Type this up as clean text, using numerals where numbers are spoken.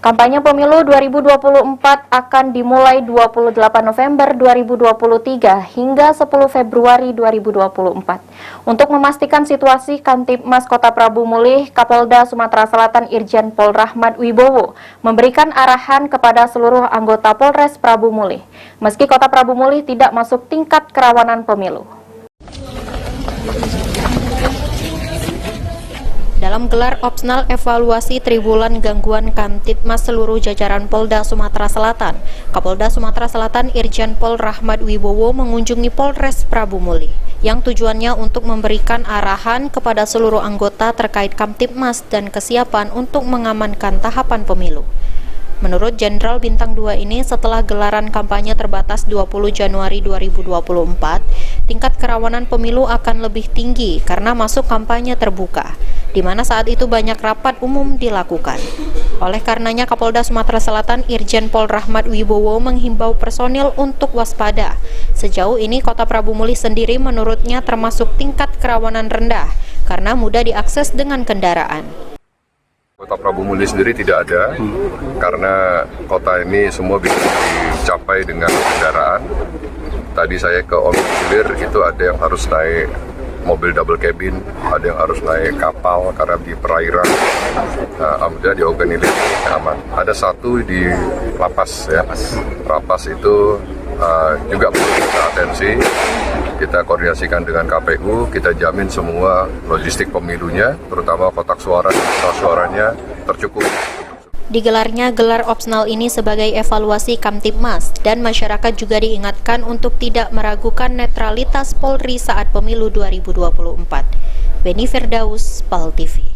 Kampanye Pemilu 2024 akan dimulai 28 November 2023 hingga 10 Februari 2024. Untuk memastikan situasi, Kamtibmas Kota Prabu Mulih, Kapolda Sumatera Selatan Irjen Pol Rahmat Wibowo memberikan arahan kepada seluruh anggota Polres Prabu Mulih, meski Kota Prabu Mulih tidak masuk tingkat kerawanan pemilu. Dalam gelar opsional evaluasi triwulan gangguan Kamtibmas seluruh jajaran Polda Sumatera Selatan, Kapolda Sumatera Selatan Irjen Pol Rahmat Wibowo mengunjungi Polres Prabu Mulih, yang tujuannya untuk memberikan arahan kepada seluruh anggota terkait Kamtibmas dan kesiapan untuk mengamankan tahapan pemilu. Menurut Jenderal Bintang 2 ini, setelah gelaran kampanye terbatas 20 Januari 2024, tingkat kerawanan pemilu akan lebih tinggi karena masuk kampanye terbuka, di mana saat itu banyak rapat umum dilakukan. Oleh karenanya, Kapolda Sumatera Selatan Irjen Pol Rahmat Wibowo menghimbau personil untuk waspada. Sejauh ini, Kota Prabu Mulih sendiri menurutnya termasuk tingkat kerawanan rendah karena mudah diakses dengan kendaraan. Kota Prabu Mulih sendiri tidak ada, karena kota ini semua bisa dicapai dengan kendaraan. Tadi saya ke Omilir, itu ada yang harus naik mobil double cabin, ada yang harus naik kapal karena di perairan. Alhamdulillah di Oganilir aman. Ada satu di Lapas ya. Lapas itu juga perlu kita atensi. Kita koordinasikan dengan KPU, kita jamin semua logistik pemilunya, terutama kotak suara dan suaranya tercukupi. Digelarnya gelar opsional ini sebagai evaluasi Kamtibmas, dan masyarakat juga diingatkan untuk tidak meragukan netralitas Polri saat pemilu 2024. Beni Firdaus, PAL TV.